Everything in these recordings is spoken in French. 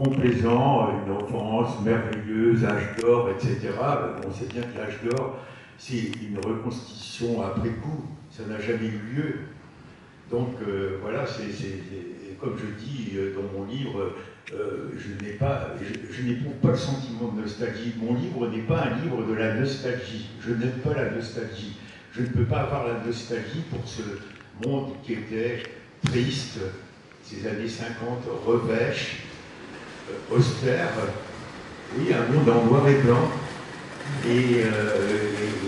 complaisant, une enfance merveilleuse, âge d'or, etc. On sait bien que l'âge d'or, c'est une reconstitution après coup, ça n'a jamais eu lieu. Donc voilà, comme je dis dans mon livre, je n'éprouve pas le sentiment de nostalgie. Mon livre n'est pas un livre de la nostalgie. Je n'aime pas la nostalgie. Je ne peux pas avoir la nostalgie pour ce monde qui était triste, ces années 50, revêches, austères. Oui, un monde en noir et blanc. Et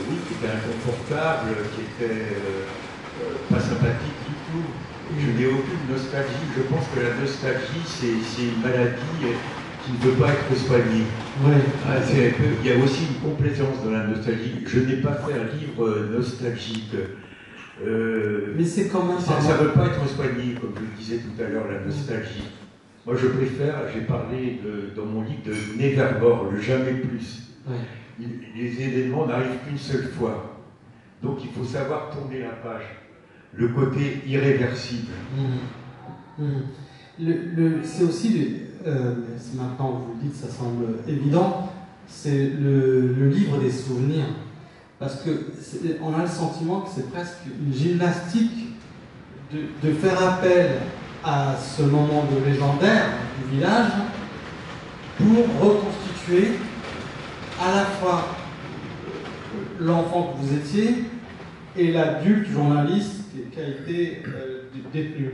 oui, qui était inconfortable, qui était pas sympathique du tout. Je n'ai aucune nostalgie. Je pense que la nostalgie, c'est une maladie qui ne peut pas être soignée. Ouais. Il y a aussi une complaisance dans la nostalgie. Je n'ai pas fait un livre nostalgique. Mais c'est quand même... Ça ne veut pas être soigné, comme je le disais tout à l'heure, la nostalgie. Moi, je préfère, j'ai parlé dans mon livre de Nevermore, le jamais plus. Ouais. Les événements n'arrivent qu'une seule fois. Donc il faut savoir tourner la page. Le côté irréversible. C'est aussi, maintenant vous le dites, ça semble évident, c'est le livre des souvenirs. Parce qu'on a le sentiment que c'est presque une gymnastique de faire appel à ce moment de légendaire du village pour reconstituer à la fois l'enfant que vous étiez et l'adulte journaliste qui a été détenu.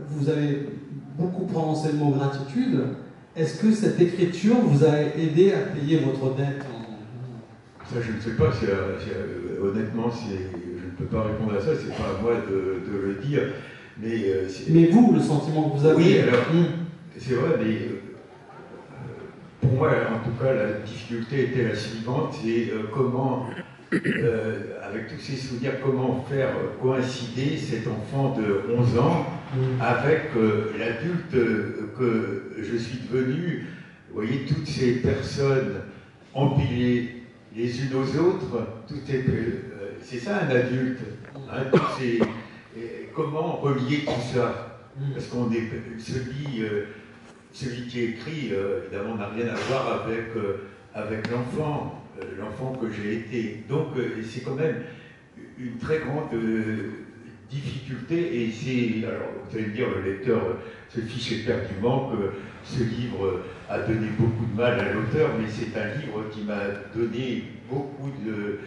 Vous avez beaucoup prononcé le mot gratitude. Est-ce que cette écriture vous a aidé à payer votre dette? Ça, je ne sais pas. Honnêtement, je ne peux pas répondre à ça. C'est pas à moi de le dire. Mais vous, le sentiment que vous avez... Oui, alors, c'est vrai, mais pour moi, en tout cas, la difficulté était la suivante, c'est comment, avec tous ces souvenirs, comment faire coïncider cet enfant de 11 ans avec l'adulte que je suis devenu. Vous voyez, toutes ces personnes empilées les unes aux autres, c'est ça un adulte. Hein, comment relier tout ça? Parce qu'on est celui qui écrit, évidemment, n'a rien à voir avec l'enfant que j'ai été. Donc, c'est quand même une très grande difficulté. Et alors, vous allez me dire, le lecteur se fiche éperdument que ce livre a donné beaucoup de mal à l'auteur, mais c'est un livre qui m'a donné beaucoup de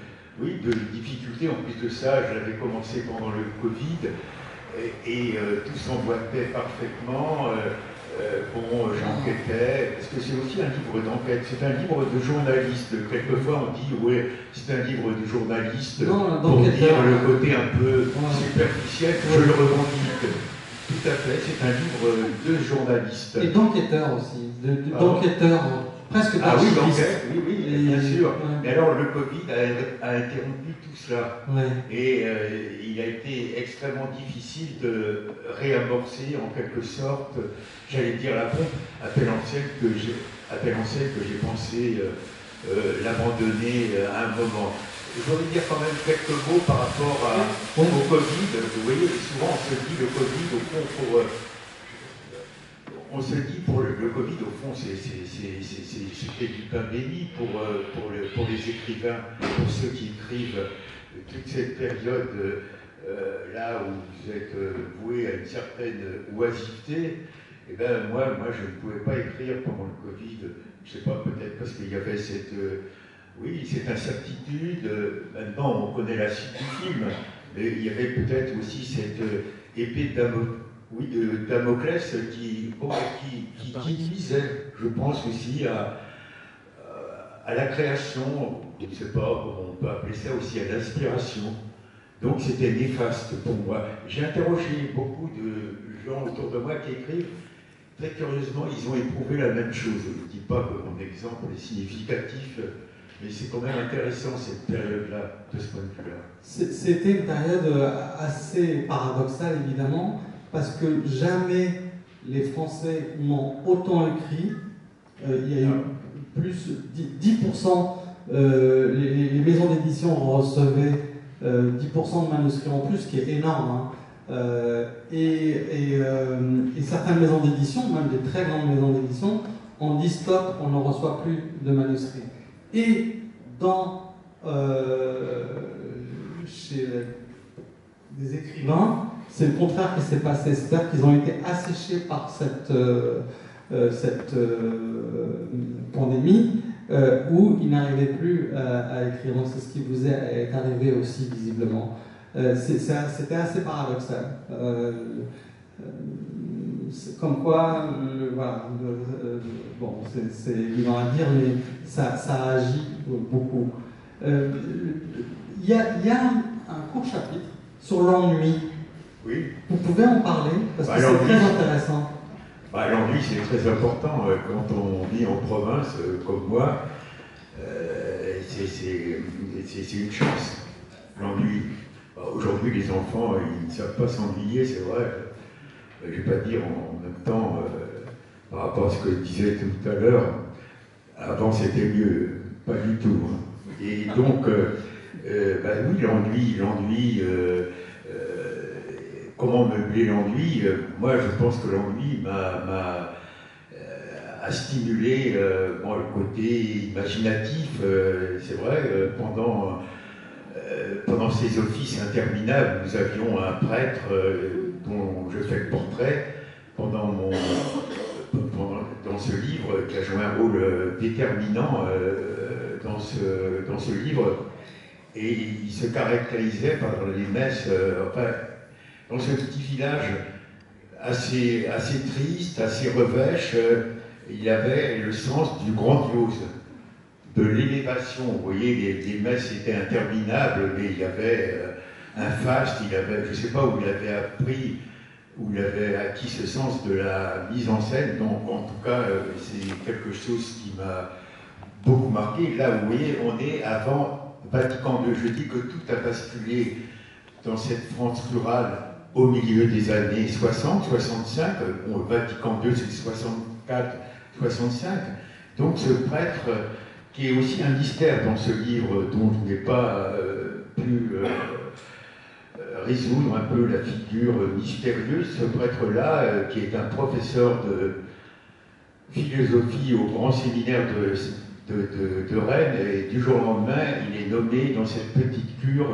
difficultés. En plus de ça, je l'avais commencé pendant le Covid, et tout s'emboîtait parfaitement. J'enquêtais, parce que c'est aussi un livre d'enquête, c'est un livre de journaliste. Quelquefois on dit, ouais, c'est un livre de journaliste, pour dire le côté un peu superficiel, je le revendique. Tout à fait, c'est un livre de journaliste. Et d'enquêteur aussi, d'enquêteur, presque ah oui, d'archiviste. Oui, bien sûr. Ouais. Mais alors le Covid a interrompu tout cela. Ouais. Et il a été extrêmement difficile de réamorcer en quelque sorte, j'allais dire la pompe, appel ancienne que j'ai pensé l'abandonner à un moment. Je voudrais dire quand même quelques mots par rapport au Covid. Vous voyez, souvent on se dit le Covid, au fond, on se dit pour le Covid, au fond, c'était du pain béni pour les écrivains, pour ceux qui écrivent toute cette période là où vous êtes voué à une certaine oisiveté. Et bien moi, je ne pouvais pas écrire pendant le Covid. Je ne sais pas, peut-être parce qu'il y avait cette incertitude. Maintenant, on connaît la suite du film, mais il y avait peut-être aussi cette épée de Damoclès qui nuisait, je pense aussi à la création, je ne sais pas comment on peut appeler ça aussi, à l'inspiration. Donc c'était néfaste pour moi. J'ai interrogé beaucoup de gens autour de moi qui écrivent. Très curieusement, ils ont éprouvé la même chose. Je ne dis pas que mon exemple est significatif, mais c'est quand même intéressant cette période-là, de ce point de vue-là. C'était une période assez paradoxale, évidemment, parce que jamais les Français n'ont autant écrit. Il y a eu plus 10%, les maisons d'édition recevaient 10% de manuscrits en plus, ce qui est énorme. Hein. Et certaines maisons d'édition, même des très grandes maisons d'édition, ont dit stop, on ne reçoit plus de manuscrits. Et chez des écrivains, c'est le contraire qui s'est passé, c'est-à-dire qu'ils ont été asséchés par cette pandémie où ils n'arrivaient plus à écrire. Donc c'est ce qui vous est arrivé aussi visiblement. C'était assez paradoxal. Comme quoi, voilà, bon, c'est évident à dire, mais ça agit beaucoup. Il y a un court chapitre sur l'ennui. Oui. Vous pouvez en parler, parce que c'est très intéressant. L'ennui, c'est très important quand on vit en province, comme moi. C'est une chance, l'ennui. Aujourd'hui, les enfants, ils ne savent pas s'ennuyer, c'est vrai. Je ne vais pas dire en même temps, par rapport à ce que je disais tout à l'heure, avant c'était mieux, pas du tout. Hein. Et donc, oui, l'ennui, comment meubler l'ennui? Moi, je pense que l'ennui a stimulé le côté imaginatif, c'est vrai, pendant ces offices interminables, nous avions un prêtre dont je fais le portrait dans ce livre, qui a joué un rôle déterminant dans ce livre, et il se caractérisait par les messes, dans ce petit village assez triste, assez revêche, il avait le sens du grandiose, de l'élévation. Vous voyez, les messes étaient interminables, mais il y avait un faste, je ne sais pas où il avait appris, où il avait acquis ce sens de la mise en scène. Donc, en tout cas, c'est quelque chose qui m'a beaucoup marqué. Là, vous voyez, on est avant Vatican II. Je dis que tout a basculé dans cette France rurale au milieu des années 60, 65. Vatican II, c'est 64, 65. Donc, ce prêtre qui est aussi un mystère dans ce livre dont je n'ai pas pu résoudre un peu la figure mystérieuse, ce prêtre-là, qui est un professeur de philosophie au grand séminaire de Rennes, et du jour au lendemain, il est nommé dans cette petite cure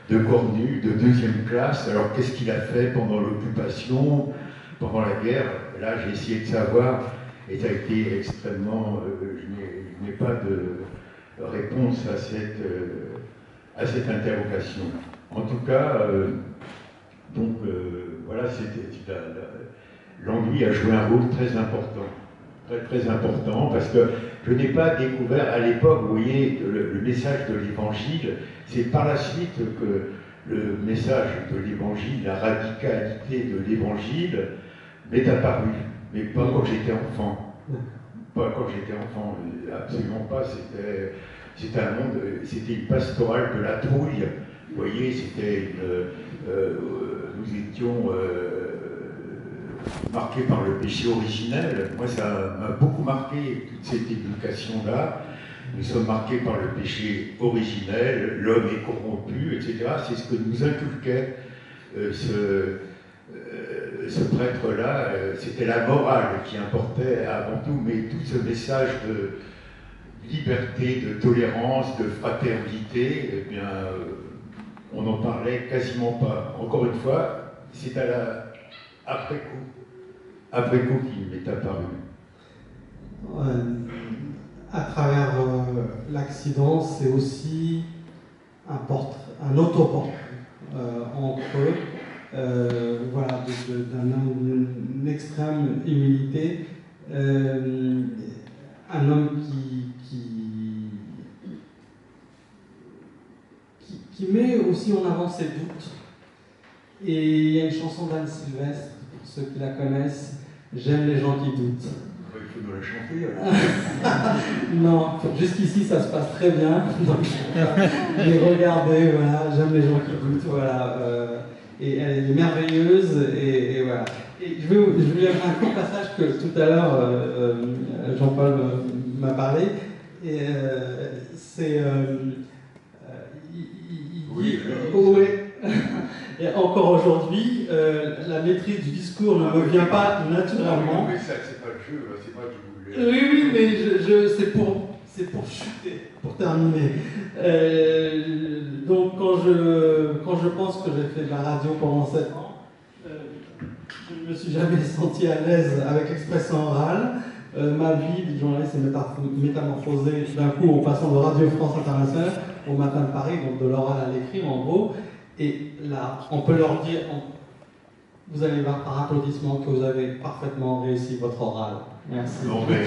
de Cornu, de 2e classe. Alors qu'est-ce qu'il a fait pendant l'occupation, pendant la guerre? Là, j'ai essayé de savoir, et ça a été extrêmement... je n'ai pas de réponse à cette interrogation. En tout cas, voilà, l'ennui a joué un rôle très important. Très important, parce que je n'ai pas découvert à l'époque, vous voyez, le message de l'Évangile. C'est par la suite que le message de l'Évangile, la radicalité de l'Évangile m'est apparu, mais pas quand j'étais enfant. Pas quand j'étais enfant, absolument pas. C'était un monde, c'était une pastorale de la trouille. Vous voyez, nous étions marqués par le péché originel. Moi, ça m'a beaucoup marqué, toute cette éducation-là. Nous sommes marqués par le péché originel, l'homme est corrompu, etc. C'est ce que nous inculquait ce prêtre-là. C'était la morale qui importait avant tout, mais tout ce message de liberté, de tolérance, de fraternité, eh bien, on n'en parlait quasiment pas. Encore une fois, c'est après coup qu'il m'est apparu. À travers l'accident, c'est aussi un autoportrait entre eux, voilà, d'une extrême humilité, un homme qui met aussi en avant ses doutes. Et il y a une chanson d'Anne Sylvestre, pour ceux qui la connaissent, J'aime les gens qui doutent. Il faut nous la chanter. Non, jusqu'ici ça se passe très bien. Donc, mais regardez, voilà, J'aime les gens qui doutent, voilà. Et elle est merveilleuse, et voilà. Et je vais vous lire un court passage que tout à l'heure Jean-Paul m'a parlé. Et c'est. Oui. Oui. Et encore aujourd'hui, la maîtrise du discours ne me vient pas naturellement. Mais ça, c'est pas le jeu, c'est pas du... Oui, mais c'est pour chuter, pour terminer. Donc quand je pense que j'ai fait de la radio pendant 7 ans, je ne me suis jamais senti à l'aise avec l'expression orale. Ma vie de journaliste est métamorphosée d'un coup en passant de Radio France Internationale au Matin de Paris, donc de l'oral à l'écrit en gros. Et là, on peut leur dire, vous allez voir par applaudissement que vous avez parfaitement réussi votre oral. Merci. Non, mais...